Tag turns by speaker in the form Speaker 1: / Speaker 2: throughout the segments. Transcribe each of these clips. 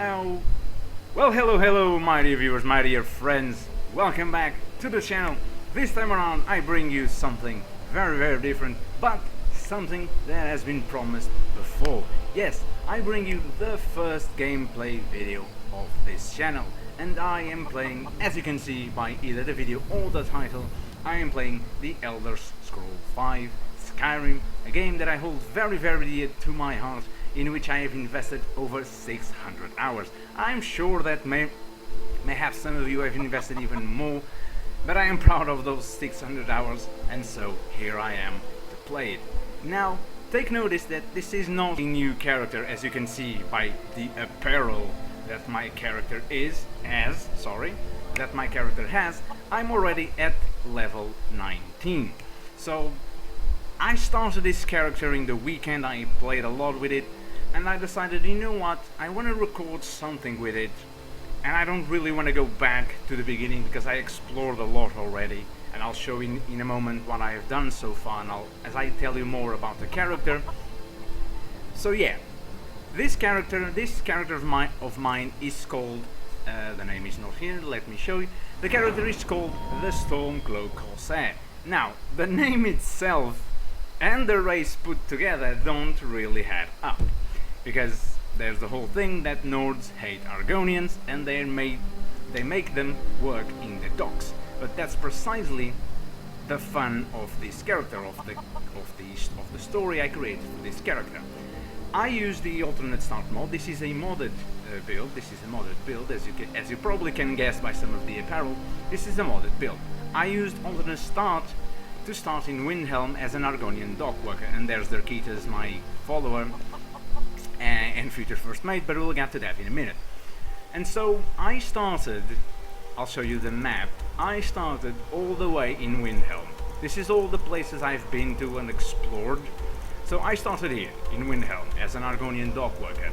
Speaker 1: Now, well, hello, my dear viewers, my dear friends. Welcome back to the channel. This time around, I bring you something very different, but something that has been promised before. Yes, I bring you the first gameplay video of this channel, and I am playing, as you can see by either the video or the title, I am playing The Elder Scrolls V Skyrim, a game that I hold very dear to my heart, in which I have invested over 600 hours. I'm sure that maybe some of you have invested even more, but I am proud of those 600 hours, and so here I am to play it. Now, take notice that this is not a new character, as you can see by the apparel that my character has. I'm already at level 19. So I started this character in the weekend, I played a lot with it, and I decided, you know what, I want to record something with it, and I don't really want to go back to the beginning because I explored a lot already, and I'll show you in a moment what I have done so far, and as I tell you more about the character. So yeah, this character of mine is called, the name is not here, let me show you. The character is called the Stormcloack Corsair. Now, the name itself and the race put together don't really add up, because there's the whole thing that Nords hate Argonians and they make them work in the docks. But that's precisely the fun of this character, of the story I created for this character. I use the alternate start mod. This is a modded build. As you probably can guess by some of the apparel. This is a modded build. I used alternate start to start in Windhelm as an Argonian dock worker, and there's Derketas, my follower and future first mate, but we'll get to that in a minute. And so I started, I'll show you the map, I started all the way in Windhelm. This is all the places I've been to and explored. So I started here in Windhelm as an Argonian dock worker,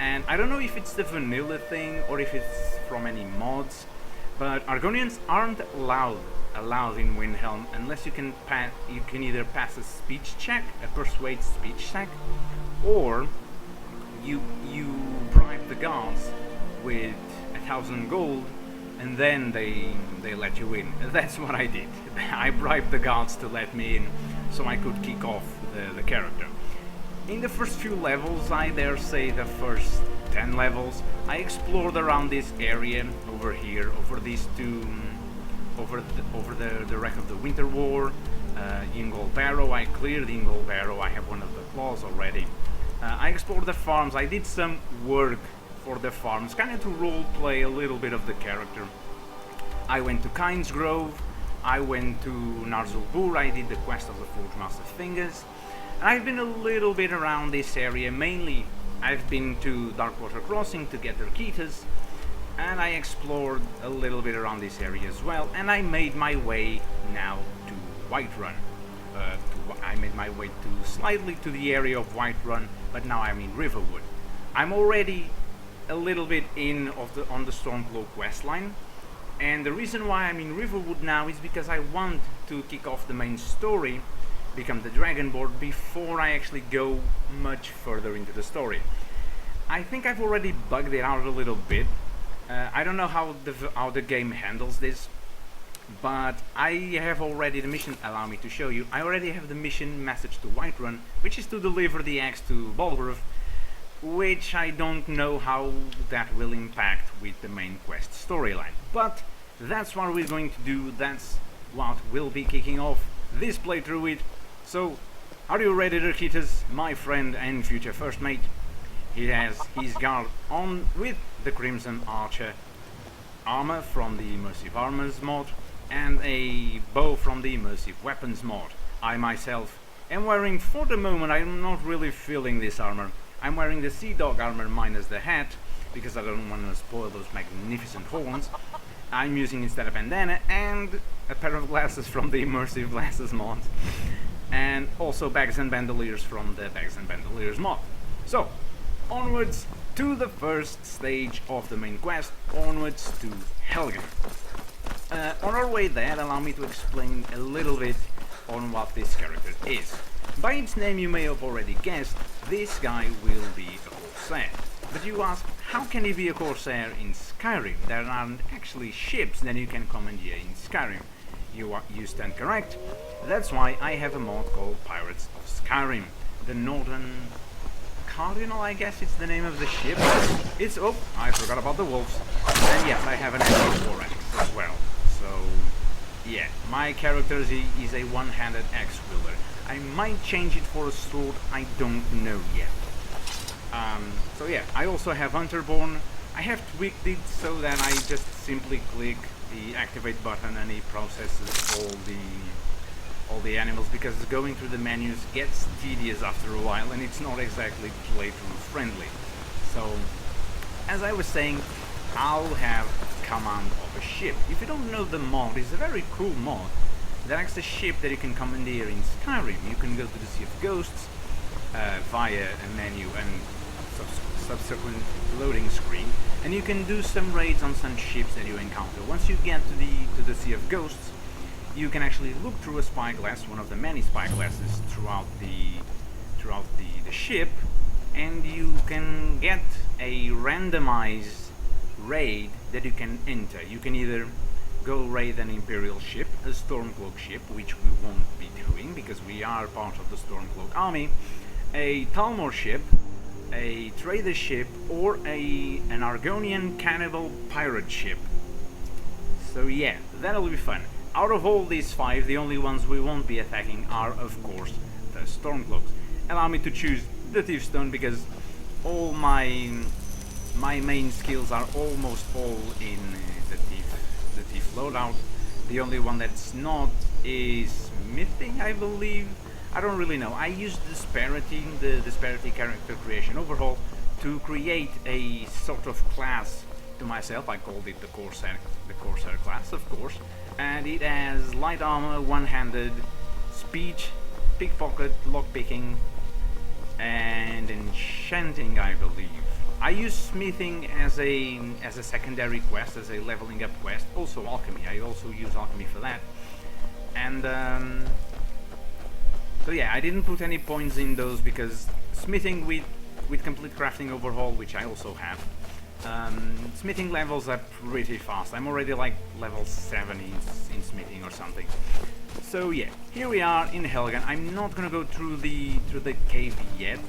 Speaker 1: and I don't know if it's the vanilla thing or if it's from any mods, but Argonians aren't allowed in Windhelm unless you can either pass a speech check, a persuade speech check, or you bribe the guards with 1,000 gold, and then they let you in. That's what I did. I bribed the guards to let me in so I could kick off the character. In the first few levels, I dare say the first 10 levels, I explored around this area over here, over these two, over the wreck of the Winter War, Ingol Barrow. I cleared Ingol Barrow. I have one of the claws already. I explored the farms. I did some work for the farms, kind of to role play a little bit of the character. I went to Kyne's Grove. I went to Narzulbur. I did the quest of the Forge Master Fingers. I've been a little bit around this area. Mainly, I've been to Darkwater Crossing to get Derketas, and I explored a little bit around this area as well, and I made my way now to Whiterun. I made my way slightly to the area of Whiterun, but now I'm in Riverwood. I'm already a little bit on the Stormcloack questline, and the reason why I'm in Riverwood now is because I want to kick off the main story, become the Dragonborn, before I actually go much further into the story. I think I've already bugged it out a little bit. I don't know how the game handles this, but I have already the mission. Allow me to show you. I already have the mission message to Whiterun, which is to deliver the axe to Balgrove, which I don't know how that will impact with the main quest storyline. But that's what we're going to do. That's what will be kicking off this playthrough with. So, are you ready, Derketas, my friend and future first mate? He has his guard on with the Crimson Archer armor from the Immersive Armors mod and a bow from the Immersive Weapons mod. I myself am wearing, for the moment, I'm not really feeling this armor. I'm wearing the Sea Dog armor minus the hat because I don't want to spoil those magnificent horns. I'm using instead a bandana and a pair of glasses from the Immersive Glasses mod, and also bags and bandoliers from the Bags and Bandoliers mod. So, onwards to the first stage of the main quest, onwards to Helgen. On our way there, allow me to explain a little bit on what this character is. By its name you may have already guessed, this guy will be a Corsair. But you ask, how can you be a Corsair in Skyrim? There aren't actually ships that you can commandeer in Skyrim. You stand correct. That's why I have a mod called Pirates of Skyrim. The Northern Cardinal, I guess it's the name of the ship. It's, oh, I forgot about the wolves. And yes, I have an MP4X as well. So, yeah, my character is a one-handed axe wielder. I might change it for a sword, I don't know yet. So yeah, I also have Hunterborn. I have tweaked it so that I just simply click the activate button and it processes all the animals, because going through the menus gets tedious after a while and it's not exactly playthrough friendly. So, as I was saying, I'll have command of a ship. If you don't know the mod, it's a very cool mod that acts a ship that you can commandeer in Skyrim. You can go to the Sea of Ghosts via a menu and subsequent loading screen, and you can do some raids on some ships that you encounter. Once you get to the Sea of Ghosts, you can actually look through a spyglass, one of the many spyglasses throughout the ship, and you can get a randomized raid that you can enter. You can either go raid an Imperial ship, a Stormcloack ship, which we won't be doing because we are part of the Stormcloack army, a Talmor ship, a trader ship, or an Argonian cannibal pirate ship. So yeah, that'll be fun. Out of all these 5, the only ones we won't be attacking are, of course, the Stormcloaks. Allow me to choose the Thief Stone because all my main skills are almost all in the Thief loadout. The only one that's not is Smithing, I believe. I don't really know. I used the Disparity character creation overhaul to create a sort of class to myself. I called it the Corsair class, of course. And it has light armor, one-handed, speech, pickpocket, lockpicking, and enchanting, I believe. I use smithing as a secondary quest, as a leveling up quest. Also alchemy. I also use alchemy for that. And so yeah, I didn't put any points in those because smithing with complete crafting overhaul, which I also have, smithing levels up pretty fast. I'm already like level 7 in smithing or something. So yeah, here we are in Helgen. I'm not gonna go through the cave yet.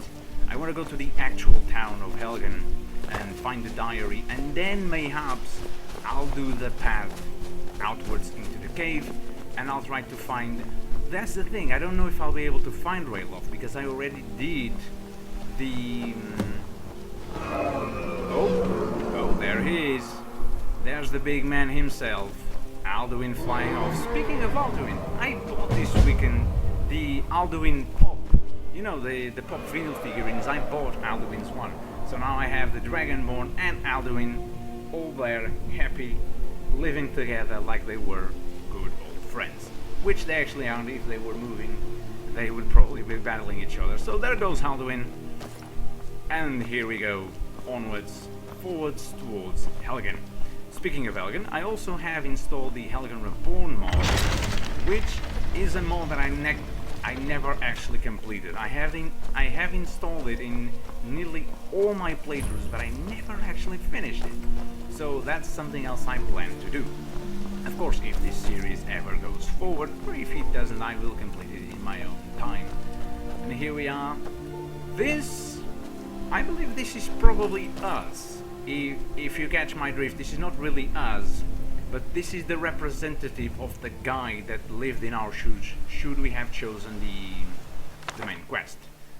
Speaker 1: I want to go to the actual town of Helgen and find the diary, and then mayhaps I'll do the path outwards into the cave, and I'll try to find. That's the thing. I don't know if I'll be able to find Rayloff because I already did the. Oh, there he is. There's the big man himself, Alduin flying off. Speaking of Alduin, I bought this weekend the Alduin Pop. You know, the Pop vinyl figurines. I bought Alduin's one. So now I have the Dragonborn and Alduin all there, happy, living together like they were good old friends. Which they actually aren't. If they were moving, they would probably be battling each other. So there goes Alduin. And here we go, onwards, forwards towards Helgen. Speaking of Helgen, I also have installed the Helgen Reborn mod, which is a mod that I never actually completed. I have installed it in nearly all my playthroughs, but I never actually finished it. So that's something else I plan to do. Of course, if this series ever goes forward, or if it doesn't, I will complete it in my own time. And here we are. I believe this is probably us. If you catch my drift, this is not really us, but this is the representative of the guy that lived in our shoes, should we have chosen the main quest.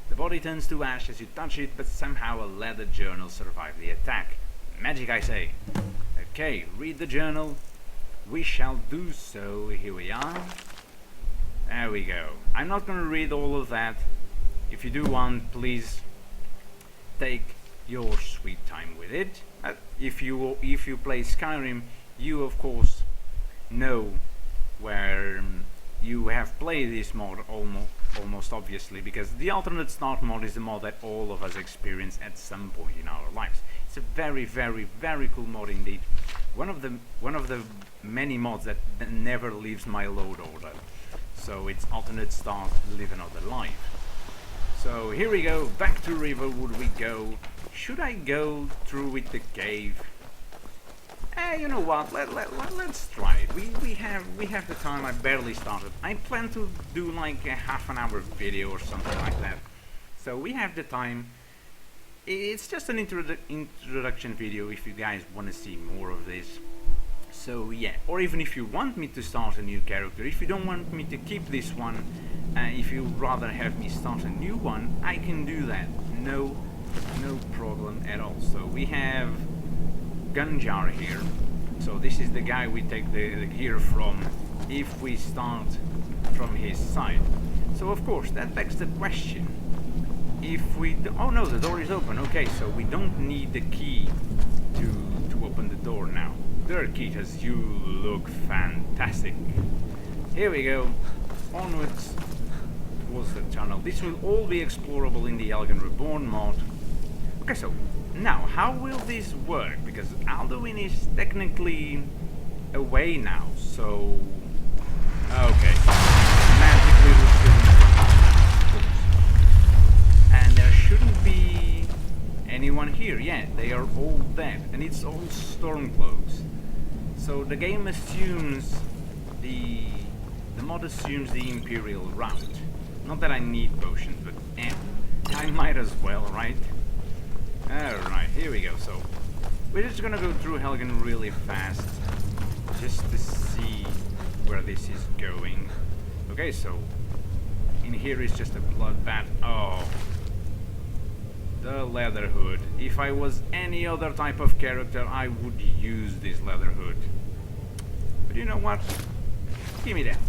Speaker 1: The body turns to ash as you touch it, but somehow a leather journal survived the attack. Magic, I say. Okay, read the journal. We shall do so. Here we are. There we go. I'm not going to read all of that. If you do want, please take your sweet time with it. If you play Skyrim, you of course know where you have played this mod almost obviously, because the alternate start mod is a mod that all of us experience at some point in our lives. It's a very, very, very cool mod indeed. One of the many mods that never leaves my load order. So it's alternate start, live another life. So here we go, back to Riverwood we go. Should I go through with the cave? You know what? Let's try it. We have the time. I barely started. I plan to do like a half an hour video or something like that. So we have the time. It's just an introduction video if you guys want to see more of this. So yeah, or even if you want me to start a new character, if you don't want me to keep this one, if you rather have me start a new one, I can do that. No problem at all. So we have Gunjar here. So this is the guy we take the gear from if we start from his side. So of course that begs the question, if we oh no, the door is open. Okay, so we don't need the key to open the door now. There, Ketas, you look fantastic. Here we go, onwards towards the tunnel. This will all be explorable in the Algen Reborn mod. Okay, so now how will this work? Because Alduin is technically away now, so okay. Magically resume. And there shouldn't be anyone here yet. They are all dead, and it's all Stormcloaks. So the game assumes the mod assumes the Imperial route. Not that I need potions, but I might as well, right? Alright, here we go. So we're just gonna go through Helgen really fast, just to see where this is going. Okay, so in here is just a bloodbath. Oh, the leather hood. If I was any other type of character, I would use this leather hood. But you know what? Give me that.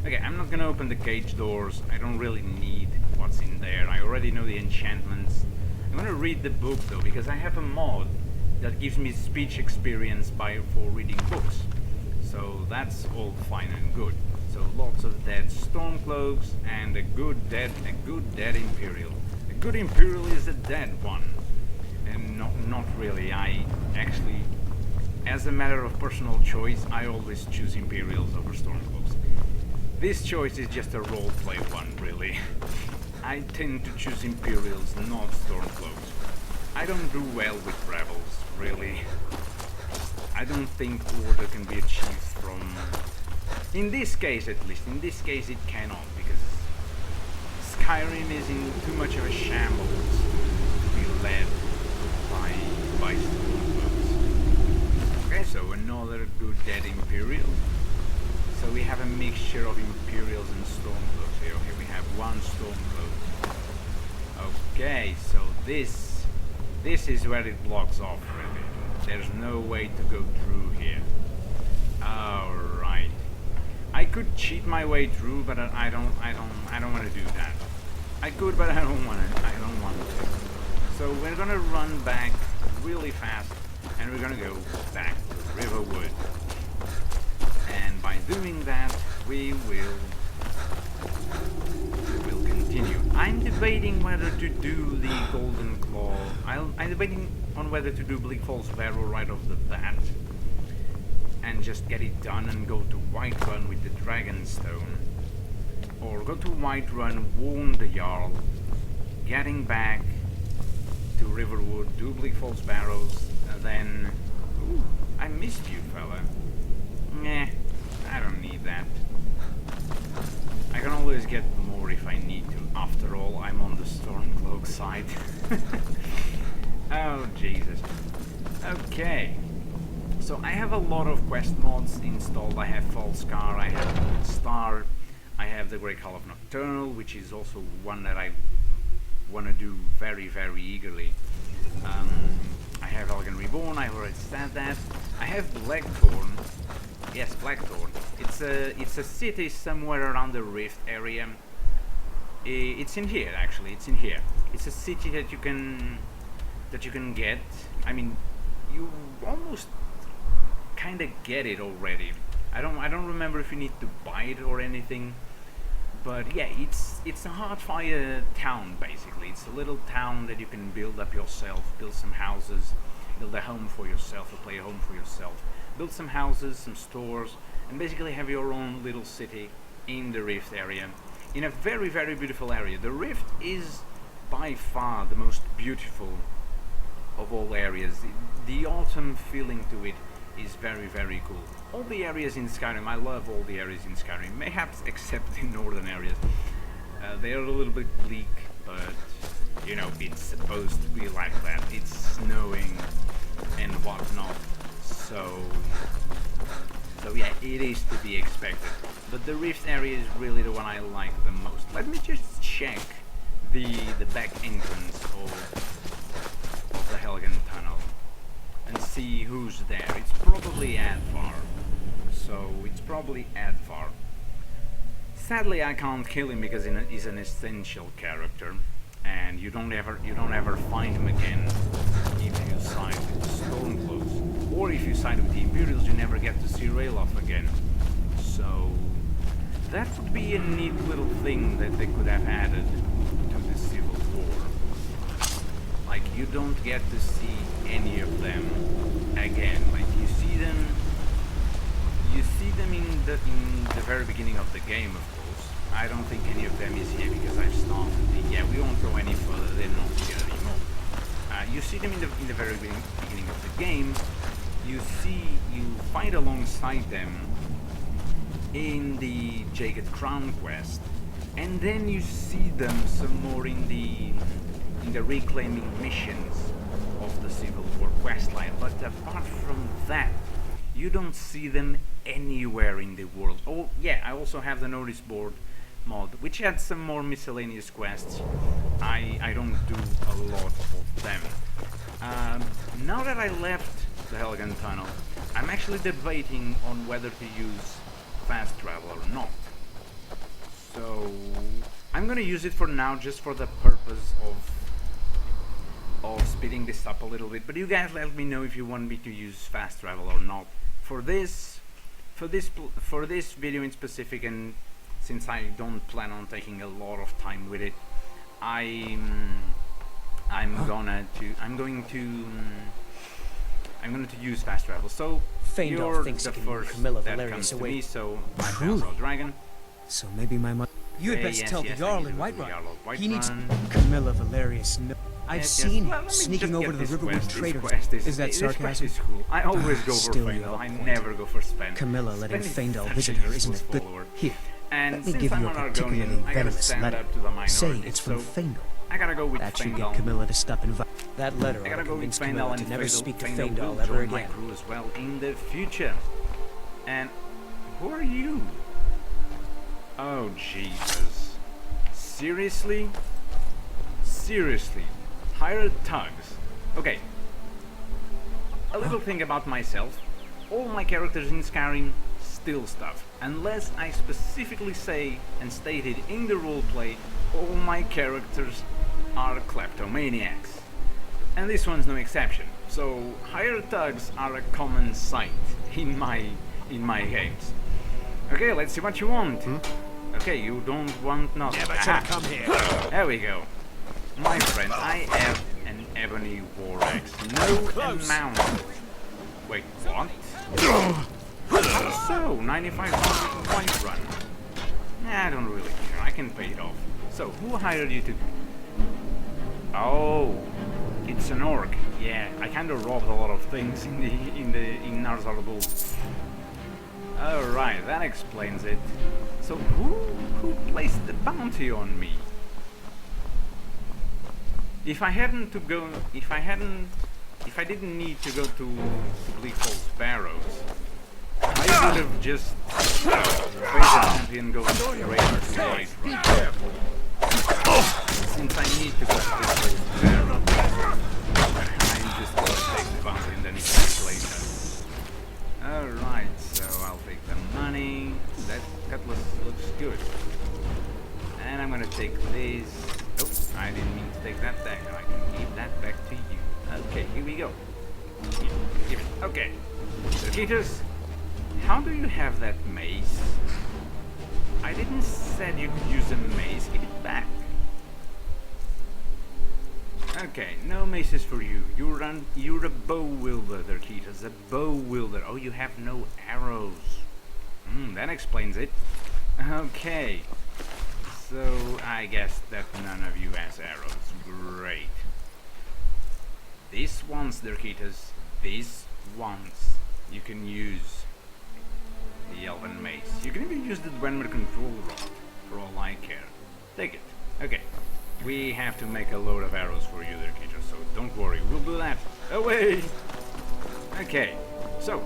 Speaker 1: Okay, I'm not gonna open the cage doors. I don't really need what's in there. I already know the enchantments. I'm gonna read the book though, because I have a mod that gives me speech experience for reading books. So that's all fine and good. So lots of dead Stormcloaks and a good dead Imperial. A good Imperial is a dead one. And not really. I actually, as a matter of personal choice, I always choose Imperials over Stormcloaks. This choice is just a roleplay one, really. I tend to choose Imperials, not Stormcloaks. I don't do well with rebels, really. I don't think order can be achieved from... In this case, at least. In this case, it cannot, because Skyrim is in too much of a shambles to be led by Stormcloaks. Okay, so another good dead Imperial. So we have a mixture of Imperials and Stormcloaks here. Okay, we have one Stormcloak. Okay, so this is where it blocks off, really. There's no way to go through here. Alright. I could cheat my way through, but I don't want to do that. I could, but I don't want to. So we're gonna run back really fast, and we're gonna go back to Riverwood. And by doing that, we will continue. I'm debating whether to do the Golden Claw. I'm debating on whether to do Bleak Falls Barrow right off the bat and just get it done and go to Whiterun with the Dragonstone, or go to Whiterun, warn the Jarl, getting back to Riverwood, do Bleak Falls Barrows, and then... Ooh, I missed you, fella. Nah, I don't need that. I can always get more if I need to. After all, I'm on the Stormcloak side. Oh, Jesus. Okay. So I have a lot of quest mods installed. I have Falscar, I have Gold Star, I have the Great Hall of Nocturnal, which is also one that I want to do very, very eagerly. I have Algen Reborn, I already said that. I have Blackthorn. Yes, Blackthorn. It's a city somewhere around the Rift area. It's in here, actually. It's in here. It's a city that you can get. I mean, you almost kind of get it already. I don't remember if you need to buy it or anything. But yeah, it's a Heartfire town basically. It's a little town that you can build up yourself, build some houses, build a home for yourself, or play a home for yourself. Build some houses, some stores, and basically have your own little city in the Rift area, in a very, very beautiful area. The Rift is by far the most beautiful of all areas. The autumn feeling to it is very, very cool. All the areas in Skyrim, I love all the areas in Skyrim, perhaps except the northern areas. They're a little bit bleak, but you know, it's supposed to be like that. It's snowing and whatnot, so yeah, it is to be expected. But the Rift area is really the one I like the most. Let me just check the back entrance of the Helgen Tunnel and see who's there. It's probably Advar. So it's probably Advar. Sadly, I can't kill him because he's an essential character, and you don't ever find him again if you side with Stormcloaks, or if you side with the Imperials, you never get to see Rayloff again. So that would be a neat little thing that they could have added to the Civil War. Like, you don't get to see any of them again. Like, you see them in the very beginning of the game, of course. I don't think any of them is here because I've started the... Yeah, we won't go any further, they're not here anymore. You see them in the very beginning of the game. You fight alongside them in the Jagged Crown quest, and then you see them some more in the reclaiming missions of the Civil War questline. But apart from that, you don't see them anywhere in the world. Oh yeah, I also have the notice board mod, which had some more miscellaneous quests. I don't do a lot of them. Now that I left the Helgen Tunnel, I'm actually debating on whether to use fast travel or not. So I'm gonna use it for now, just for the purpose of speeding this up a little bit. But you guys let me know if you want me to use fast travel or not for this video in specific. And since I don't plan on taking a lot of time with it, I'm going to use fast travel. So you're the first that comes to me, so I found a dragon.
Speaker 2: So maybe my mother... You had best
Speaker 1: yes,
Speaker 2: tell
Speaker 1: yes,
Speaker 2: the Jarl in Whiterun.
Speaker 1: Whiterun.
Speaker 2: He needs... Camilla Valerius... No. I've seen him sneaking over to the Riverwood traders. Is that sarcasm?
Speaker 1: Is cool. I always go for Faendal. I never go for Sven.
Speaker 2: Camilla letting
Speaker 1: Sven
Speaker 2: Faendal visit her isn't a good... Here,
Speaker 1: and
Speaker 2: let me give you a particularly venomous letter. Say it's from Faendal.
Speaker 1: I gotta go with
Speaker 2: that should
Speaker 1: Faendal.
Speaker 2: get Camilla to stop that letter
Speaker 1: I gotta go with
Speaker 2: convince
Speaker 1: Faendal
Speaker 2: Camilla
Speaker 1: and
Speaker 2: to never speak to
Speaker 1: Faendal
Speaker 2: Faendal
Speaker 1: will
Speaker 2: ever
Speaker 1: join my
Speaker 2: again.
Speaker 1: crew as well in the future. And who are you? Oh Jesus! Seriously? Seriously? Hired thugs? Okay. A little thing about myself. All my characters in Skyrim steal stuff. Unless I specifically say and stated in the roleplay, all my characters are kleptomaniacs. And this one's no exception. So hired thugs are a common sight in my games. Okay, let's see what you want. Okay, you don't want nothing.
Speaker 3: Never should have come here.
Speaker 1: There we go. My friend, I have an ebony war axe. No amount. Wait, what? So, 95 point run. Nah, I don't really care. I can pay it off. So, who hired you to... Oh, it's an orc. Yeah, I kind of robbed a lot of things in Narzarbul. Alright, that explains it. So, who placed the bounty on me? If I didn't need to go to Gleefall's Barrows, I would have just played the bounty and go straight to Whiterun. Since I need to go to Gleefall's Barrows, I'm just gonna take the bounty and then it comes later. Alright, so I'll take the money. That cutlass looks good. And I'm gonna take this. Oh, I didn't mean to take that back. I can give that back to you. Okay, here we go. Give it. Okay. Locatus, how do you have that mace? I didn't said you could use a mace. Give it back. Okay, no maces for you. You're a bow wielder, Locatus. A bow wielder. Oh, you have no arrows. That explains it. Okay. So I guess that none of you has arrows. Great. These ones, Dirkitas, these ones you can use the Elven Mace. You can even use the Dwemer Control Rod, for all I care. Take it. Okay. We have to make a load of arrows for you, Dirkitas, so don't worry, we'll do that. Away! Okay, so,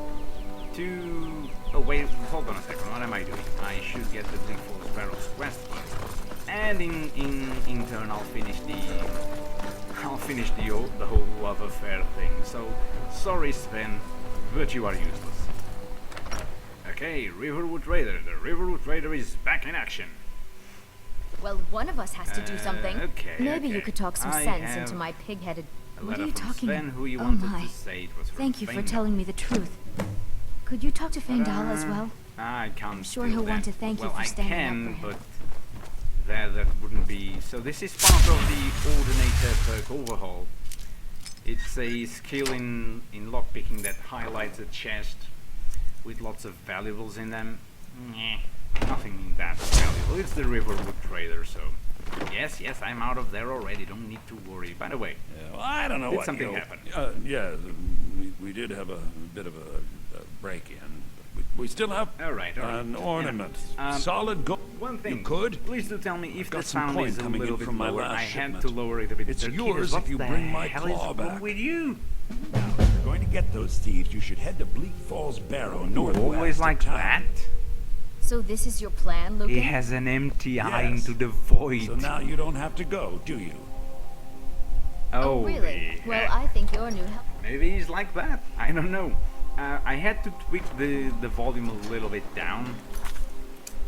Speaker 1: oh wait, hold on a second, what am I doing? I should get the Bleak Falls Barrows quest first. And in turn I'll finish the whole love affair thing. So sorry Sven, but you are useless. Okay, Riverwood Raider. The Riverwood Raider is back in action.
Speaker 3: Well, one of us has to do something.
Speaker 1: Okay.
Speaker 3: Maybe you could talk some sense into my pig-headed.
Speaker 1: What are
Speaker 3: you talking
Speaker 1: about? Who you
Speaker 3: oh
Speaker 1: wanted
Speaker 3: my!
Speaker 1: To say it was
Speaker 3: Thank you for
Speaker 1: Feindal.
Speaker 3: telling me the truth. Could you talk to Feindal as well?
Speaker 1: I can't.
Speaker 3: I'm sure
Speaker 1: do
Speaker 3: he'll
Speaker 1: that.
Speaker 3: want to thank you
Speaker 1: well,
Speaker 3: for standing
Speaker 1: I can,
Speaker 3: up for him.
Speaker 1: but that wouldn't be. So this is part of the Ordinator perk overhaul. It's a skill in lockpicking that highlights a chest with lots of valuables in them. Nyeh, nothing that valuable. It's the Riverwood Trader, so yes, I'm out of there already. Don't need to worry. By the way,
Speaker 4: well, I don't know
Speaker 1: did
Speaker 4: what
Speaker 1: something happen?
Speaker 4: Yeah, we did have a bit of a break-in. We still have
Speaker 1: All right.
Speaker 4: an ornament,
Speaker 1: Yeah.
Speaker 4: solid gold.
Speaker 1: One thing,
Speaker 4: You could.
Speaker 1: please do tell me if
Speaker 4: got
Speaker 1: the
Speaker 4: some
Speaker 1: sound
Speaker 4: coin
Speaker 1: is a
Speaker 4: coming
Speaker 1: little
Speaker 4: in
Speaker 1: bit
Speaker 4: from my
Speaker 1: lower.
Speaker 4: last
Speaker 1: I had
Speaker 4: shipment.
Speaker 1: to lower it a bit.
Speaker 4: It's
Speaker 1: Dirkitas,
Speaker 4: yours
Speaker 1: what
Speaker 4: if you
Speaker 1: the
Speaker 4: bring my
Speaker 1: hell
Speaker 4: claw
Speaker 1: is wrong
Speaker 4: back.
Speaker 1: with you?
Speaker 4: Now, if you're going to get those thieves, you should head to Bleak Falls Barrow, northwest
Speaker 1: Always like
Speaker 4: of town.
Speaker 1: that.
Speaker 3: So this is your plan, Logan?
Speaker 1: He has an empty eye
Speaker 4: Yes.
Speaker 1: into the void.
Speaker 4: So now you don't have to go, do you?
Speaker 3: Oh, really? Well, I think your new help.
Speaker 1: Maybe he's like that. I don't know. I had to tweak the volume a little bit down.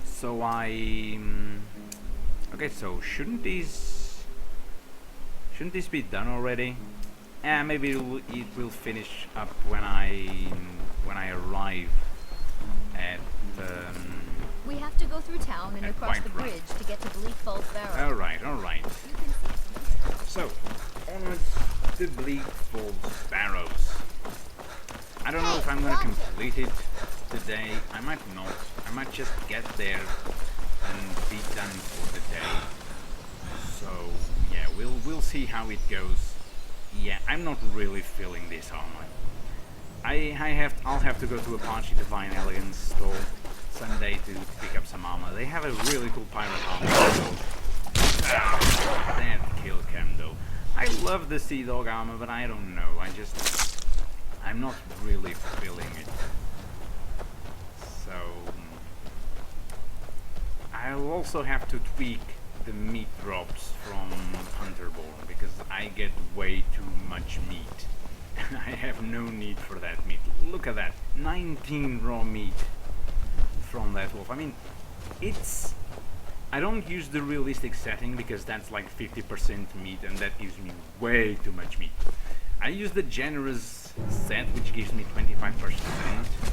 Speaker 1: So okay, so shouldn't these be done already? Maybe it will finish up when I arrive at.
Speaker 3: We have to go through town and across the
Speaker 1: quite right.
Speaker 3: bridge to get to Bleak Falls Barrow.
Speaker 1: All right. So, onwards to Bleak Falls Barrows. I don't know if I'm gonna complete it today. I might not. I might just get there and be done for the day. So yeah, we'll see how it goes. Yeah, I'm not really feeling this armor. I'll have to go to Apache Divine Elegance store someday to pick up some armor. They have a really cool pirate armor. That kill cam though. I love the Sea Dog armor, but I don't know. I'm not really feeling it. So I'll also have to tweak the meat drops from Hunterborn because I get way too much meat. I have no need for that meat. Look at that, 19 raw meat from that wolf. I mean, I don't use the realistic setting because that's like 50% meat and that gives me way too much meat. I use the generous set which gives me 25%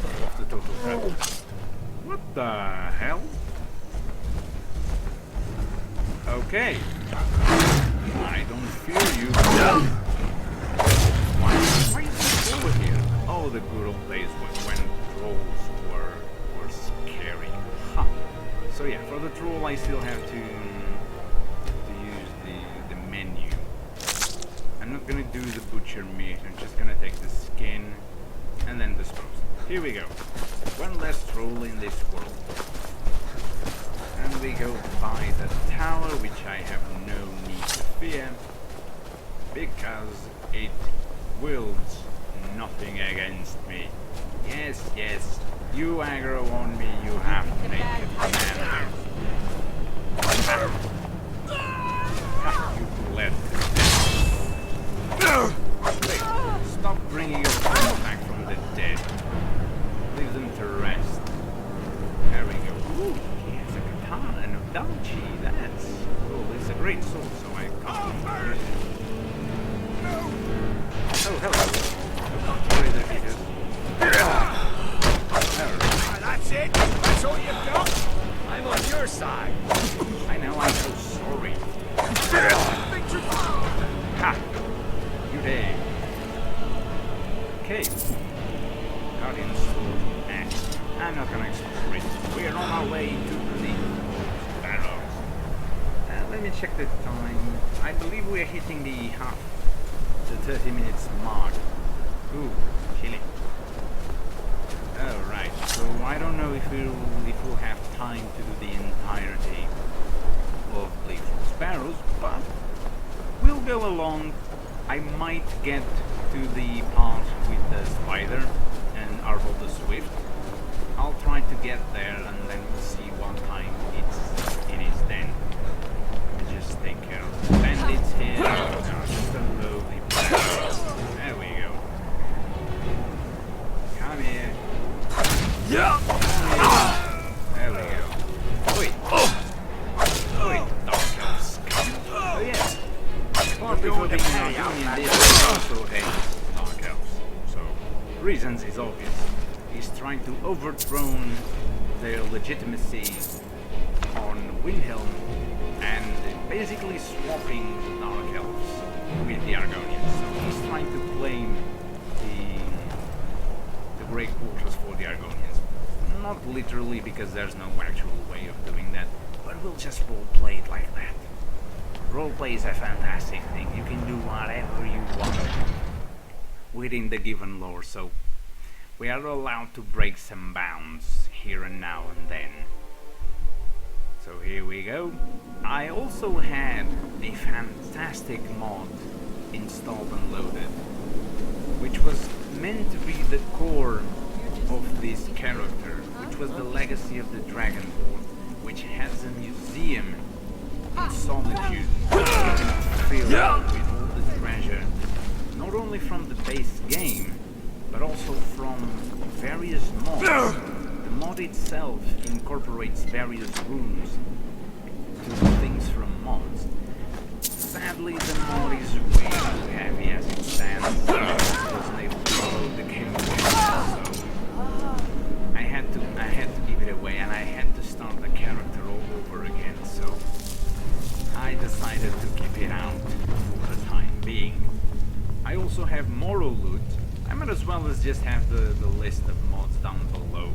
Speaker 1: of the total travel. What the hell? Okay. I don't fear you. Why is it over here? Oh, the good old days when trolls were scary. Huh. So yeah, for the troll I still have to use the menu. I'm not gonna do the butcher meat, I'm just gonna take the skin and then dispose it. Here we go. One less troll in this world. And we go by the tower, which I have no need to fear, because it wields nothing against me. Yes, you aggro on me, you have to make it, commander. You let Wait, stop bringing your friends back from the dead. Leave them to rest. There we go. Ooh, he has a katana and a Dalchi. That's cool. It's a great sword, so I can't use it. Oh, hello. Sorry that he is.
Speaker 5: That's it? That's all you've got? I'm on your side.
Speaker 1: I know, I'm so sorry. Ha! You dare. Okay. Guardian sword. I'm not gonna explore it. We're on our way to the Barrow. let me check the time. I believe we're hitting the 30 minutes mark. Ooh, chilly. Alright, so I don't know if we'll have time to do the entirety of Lethal Sparrows, but we'll go along. I might get to the part with the spider and Arvel the Swift. I'll try to get there and then we'll see what time it is then. We'll just take care of the bandits here. Just a lovely place. There we go. Come here. Yeah. There we go. Wait. Wait, Dark Elves. Oh yes. Part before being an Argonian, this also hates Dark Elves. So, reasons is obvious. He's trying to overthrow their legitimacy on Windhelm and basically swapping the Dark Elves with the Argonians. So he's trying to claim the Grey Quarters for the Argonians. Not literally, because there's no actual way of doing that, but we'll just roleplay it like that. Roleplay is a fantastic thing. You can do whatever you want within the given lore, so we are allowed to break some bounds here and now and then. So here we go. I also had a fantastic mod installed and loaded, which was meant to be the core of this character, which was the legacy of the Dragonborn, which has a museum in Solitude, filled with all the treasure, not only from the base game, but also from various mods. The mod itself incorporates various rooms to things from mods. Sadly, the mod is way too heavy as it stands. I wasn't able to follow the game, so I had to give it away, and I had to start the character all over again. So I decided to keep it out for the time being. I also have moral loot. I might as well as just have the list of mods down below.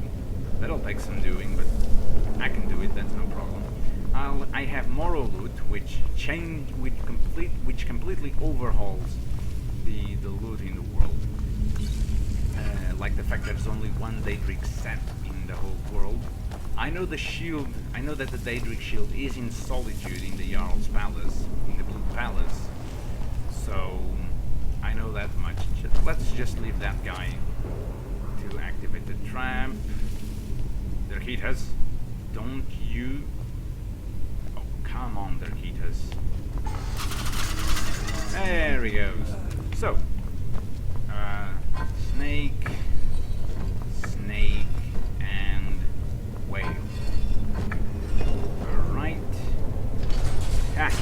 Speaker 1: That'll take some doing, but I can do it, that's no problem. I have moral loot, which completely overhauls the loot in the world. Like the fact that there's only one Daedric set in the whole world. I know the shield, I know that the Daedric shield is in Solitude in the Jarl's Palace, in the Blue Palace. So I know that much. Let's just leave that guy to activate the trap. Derkitas, don't you... Oh, come on, Derkitas. There he goes. So, snake, and whale. Alright. Ah,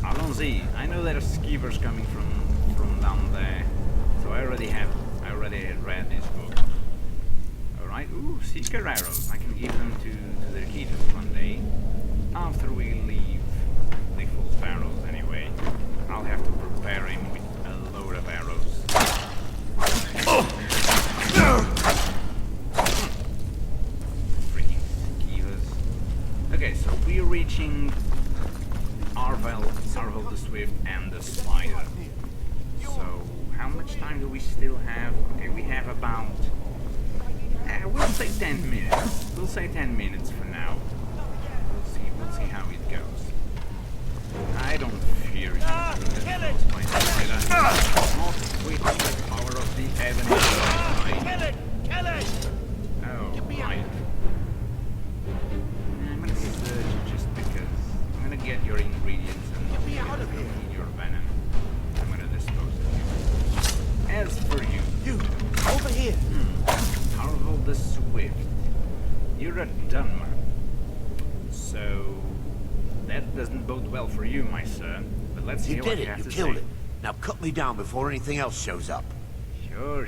Speaker 1: Allons-y. I know there are skeevers coming from down there, so I already read this book. Alright, ooh, seeker arrows. I can give them to the Derkitas one day. After we leave Lethal Sparrows anyway. I'll have to prepare him with a load of arrows. Freaking skeevers. Okay, so we're reaching Arvel the Swift and the Spider. So, how much time do we still have? Okay, we have about... we'll say 10 minutes. We'll say 10 minutes for now. We'll see how it goes. I don't fear you.
Speaker 5: Kill it!
Speaker 1: Not with the power of the heaven.
Speaker 5: Kill it! Kill it!
Speaker 1: Oh, right. I'm gonna search just because. I'm gonna get your ingredients and
Speaker 5: me out of here.
Speaker 1: Your venom. I'm gonna dispose of you. As for you.
Speaker 5: You! Over here!
Speaker 1: Arvel the Swift. You're a Dunmer. So that doesn't bode well for you, my sir. But let's hear what you have to say.
Speaker 6: You killed it. Now cut me down before anything else shows up.
Speaker 1: Sure.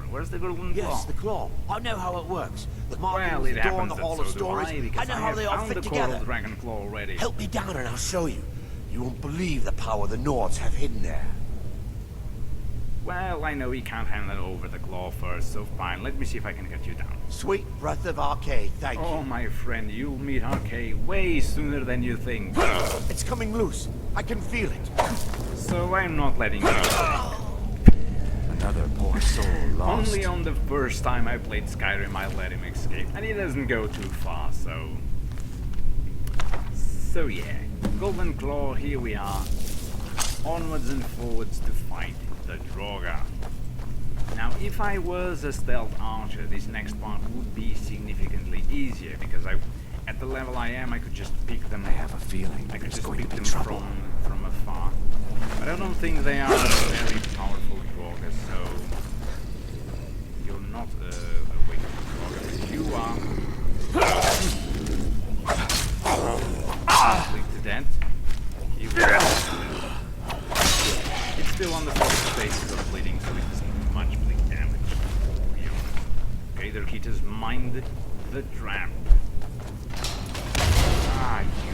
Speaker 1: Where's the golden claw?
Speaker 6: Yes, the claw. I know how it works. The marking
Speaker 1: Well,
Speaker 6: the
Speaker 1: it
Speaker 6: door
Speaker 1: happens
Speaker 6: and the
Speaker 1: that
Speaker 6: Hall of
Speaker 1: so do
Speaker 6: Stories.
Speaker 1: I, because
Speaker 6: know
Speaker 1: I
Speaker 6: how
Speaker 1: have
Speaker 6: they all
Speaker 1: found
Speaker 6: fit
Speaker 1: the coral
Speaker 6: together.
Speaker 1: dragon claw already.
Speaker 6: Help me down and I'll show you. You won't believe the power the Nords have hidden there.
Speaker 1: Well, I know he can't hand it over the claw first, so fine. Let me see if I can get you down.
Speaker 6: Sweet breath of arcade, thank
Speaker 1: Oh,
Speaker 6: you.
Speaker 1: my friend, you'll meet Arcade way sooner than you think.
Speaker 6: It's coming loose. I can feel it.
Speaker 1: So I'm not letting you go.
Speaker 4: Another poor soul lost.
Speaker 1: Only on the first time I played Skyrim I let him escape, and he doesn't go too far, so... So yeah, Golden Claw, here we are. Onwards and forwards to fight the Draugr. Now, if I was a stealth archer, this next part would be significantly easier, because at the level I am, I could just pick them.
Speaker 4: I have a feeling
Speaker 1: I could
Speaker 4: there's
Speaker 1: just
Speaker 4: going
Speaker 1: pick
Speaker 4: to be
Speaker 1: them
Speaker 4: trouble.
Speaker 1: from afar. But I don't think they are very powerful Draugr, so you're not a wicked Draugr, but you are. Complete to death. Here we go. It's still on the first stages of bleeding, so it doesn't much bleed damage. Okay, the Ketas mind the trap. Ah, you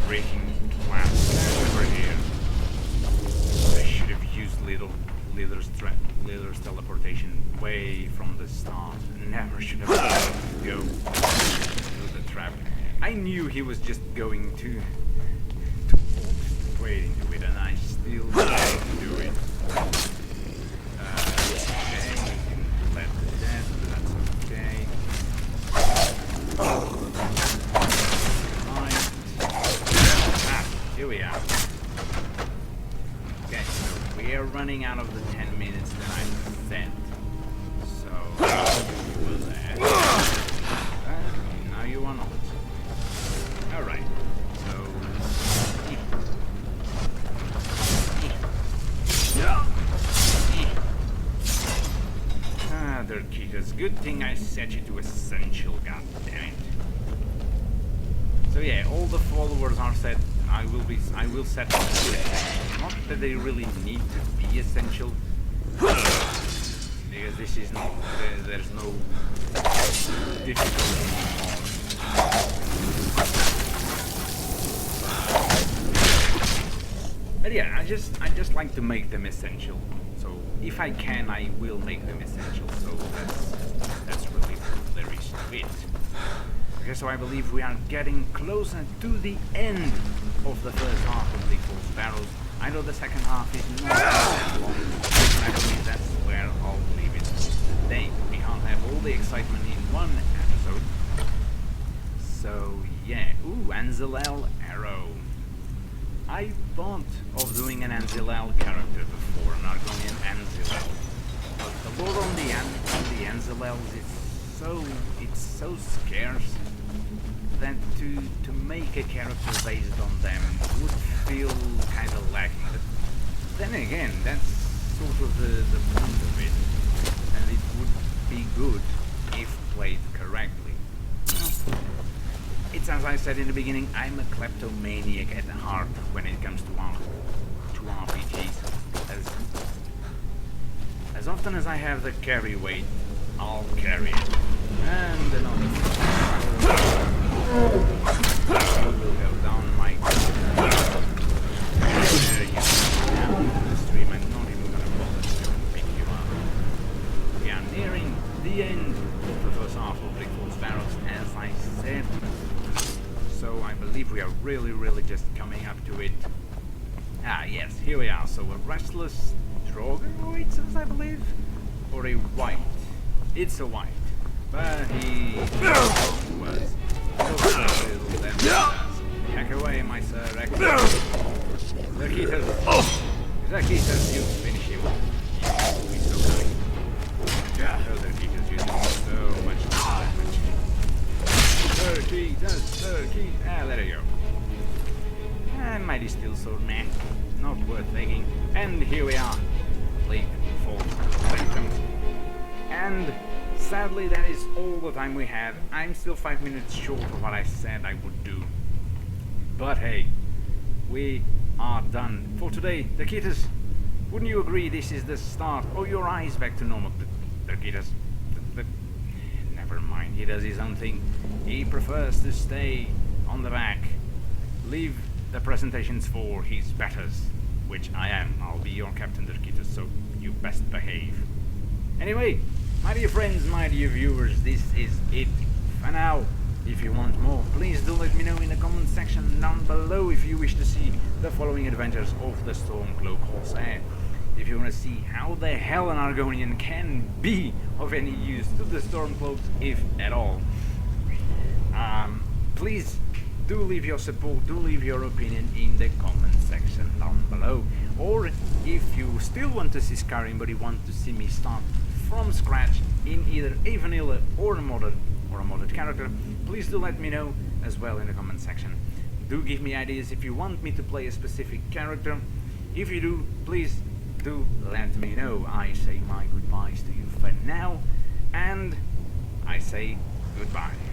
Speaker 1: freaking twat. Stand over here. I should have used Leader's teleportation way from the start. Never should have let him go through the trap. I knew he was just going to walk straight into it, and I still didn't do it. Okay, we can let that, that's okay. Right. Ah, here we are. Okay, so we are running out of the 10 minutes that I set. So, you were there. Now you are not. Alright, so... Ah, Dirkitas, good thing I set you to essential, goddammit. So yeah, all the followers are set. I will set them to essential. Not that they really need to be essential, because this is not, there's no difficulty anymore. But yeah, I just like to make them essential. So if I can, I will make them essential. So that's really all there is to it. Okay, so I believe we are getting closer to the end of the first half of the False Barrows. I know the second half is not that long, but I believe that's where I'll leave it today. We can't have all the excitement in one episode. So yeah, ooh, Anzalel Arrow. I thought of doing an Anzalel character before, an Argonian Anzalel, but the lore on the Anzalels is so scarce that to make a character based on them would feel kind of lacking. But then again, that's sort of the point of it, and it would be good if played correctly. It's as I said in the beginning, I'm a kleptomaniac at heart when it comes to RPGs. As often as I have the carry weight, I'll carry it. And another you will go down, Mike. You down the stream. I'm not even gonna bother to pick you up. We are nearing the end of the first half of the False Barrows, as I said. So I believe we are really just coming up to it. Ah, yes, here we are. So a restless Draugr, I believe, or a white. It's a white, but he was just a little damage. Hack away, my sir. Zarkitas, you finish him. You'll be so kind. Yeah, Zarkitas, you do so much damage. Zarkitas. Ah, there you go. Mighty steel sword, man. Not worth taking. And here we are. League False Sanctums. And sadly, that is all the time we have. I'm still 5 minutes short of what I said I would do. But hey, we are done for today. Dirkitas, wouldn't you agree this is the start? Oh, your eyes back to normal. Dirkitas. Never mind, he does his own thing. He prefers to stay on the back. Leave the presentations for his betters, which I am. I'll be your Captain Dirkitas, so you best behave. Anyway, my dear friends, my dear viewers, this is it for now. If you want more, please do let me know in the comment section down below if you wish to see the following adventures of the Stormcloack Corsair. If you want to see how the hell an Argonian can be of any use to the Stormcloaks, if at all, please do leave your support, do leave your opinion in the comment section down below. Or if you still want to see Skyrim but you want to see me start from scratch in either a vanilla or a modded character, please do let me know as well in the comment section. Do give me ideas if you want me to play a specific character. If you do, please do let me know. I say my goodbyes to you for now, and I say goodbye.